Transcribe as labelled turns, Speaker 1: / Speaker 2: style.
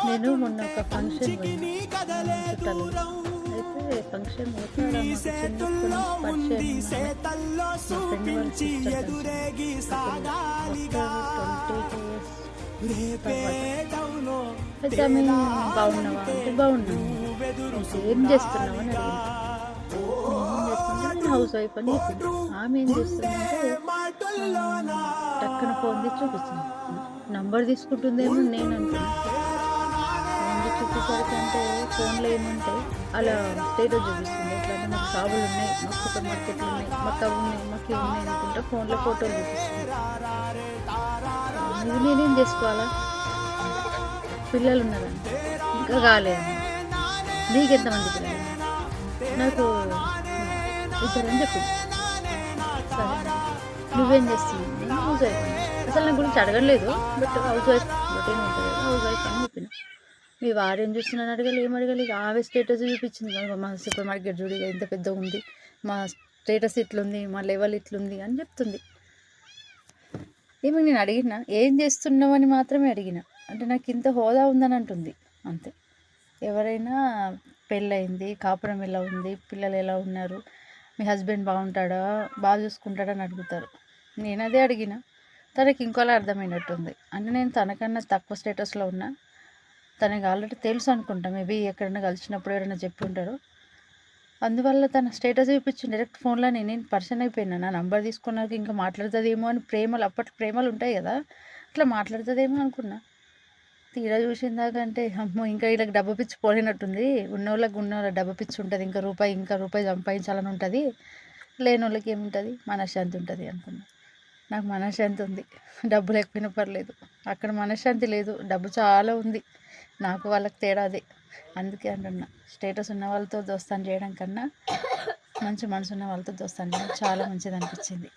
Speaker 1: నేను మొన్న ఒక ఫంక్షన్ పోయినా చుట్టాలు అయితే ఫంక్షన్ పోతే ఆడ మాకు చిన్నప్పటి నుంచి పరిచయం ఉన్న మా ఫ్రెండ్ వాళ్ళ సిస్టర్ అయితే ఆమె బాగున్నావా అంటే బాగున్నాను ఏం చేస్తున్నావు అని అడిగింది. ఏం చేస్తుంటే హౌస్ వైఫ్ అని చెప్పింది. ఆమె ఏం చేస్తుందంటే టక్కన ఫోన్ తీసి చూపిస్తుంది. నంబర్ తీసుకుంటుందేమో నేను అనుకున్నాను. చూపించేసరికి అంటే ఫోన్లో ఏముంటాయి అలా స్టేటస్ చూపిస్తుంది. ఎట్లా అంటే మాకు షాపులు ఉన్నాయి, మాకు సూపర్ మార్కెట్లు ఉన్నాయి, మాకు అవి ఉన్నాయి, మాకు ఇవి ఉన్నాయి అనుకుంటా ఫోన్లో ఫోటోలు చూపిస్తుంది. ఇది నేనేం చేసుకోవాలా? పిల్లలు ఉన్నారని ఇంకా కాలేదు. నీకెంతమంది పిల్లలు? నాకు ఇద్దరని చెప్పింది. సరే నువ్వేం చేస్తున్నావు? నేను హౌస్ వైఫ్ అని. అసలు నా గురించి అడగలేదు, బట్ హౌస్ వైఫ్ రొటీన్ ఉంటుంది కదా, హౌస్ వైఫ్ అని చెప్పిన. మీ వారేం చూస్తున్నాను అడగాలి, ఏం అడగాలి? ఆమె స్టేటస్ చూపించింది. మా సూపర్ మార్కెట్ చూడి ఎంత పెద్దగా ఉంది, మా స్టేటస్ ఇట్లుంది, మా లెవెల్ ఇట్లుంది అని చెప్తుంది. ఏమి నేను అడిగినా ఏం చేస్తున్నావు అని మాత్రమే అడిగిన. అంటే నాకు ఇంత హోదా ఉందని అంటుంది అంతే. ఎవరైనా పెళ్ళయింది, కాపురం ఎలా ఉంది, పిల్లలు ఎలా ఉన్నారు, మీ హస్బెండ్ బాగుంటాడా, బాగా చూసుకుంటాడా అని అడుగుతారు. నేను అదే అడిగిన. తనకి ఇంకోలా అర్థమైనట్టుంది. అంటే నేను తనకన్నా తక్కువ స్టేటస్లో ఉన్నా. తనకి ఆల్రెడీ తెలుసు అనుకుంటా, మేబీ ఎక్కడైనా కలిసినప్పుడు ఎవరైనా చెప్పి ఉంటారు. అందువల్ల తన స్టేటస్ చూపించి డైరెక్ట్ ఫోన్లో నేను పర్సన్ అయిపోయినా. నా నంబర్ తీసుకున్నాక ఇంకా మాట్లాడుతుందేమో అని ప్రేమలు, అప్పటి ప్రేమలు ఉంటాయి కదా, అట్లా మాట్లాడుతుందేమో అనుకున్నా. తీరా చూసిందాకంటే అమ్మో ఇంకా వీళ్ళకి డబ్బు పిచ్చి పోయినట్టుంది. ఉన్నోళ్ళకి డబ్బు పిచ్చి ఉంటుంది, ఇంకా రూపాయి సంపాదించాలని ఉంటుంది. లేని వాళ్ళకి ఏముంటుంది, మనశ్శాంతి ఉంటుంది అనుకున్నా. నాకు మనశ్శాంతి ఉంది, డబ్బు లేకపోయినా పర్లేదు. అక్కడ మనశ్శాంతి లేదు, డబ్బు చాలా ఉంది. నాకు వాళ్ళకి తేడా అదే. అందుకే అంటున్నా, స్టేటస్ ఉన్న వాళ్ళతో దోస్తాను చేయడం కన్నా మంచి మనసు ఉన్న వాళ్ళతో దోస్తాను చేయడం చాలా మంచిది అనిపించింది.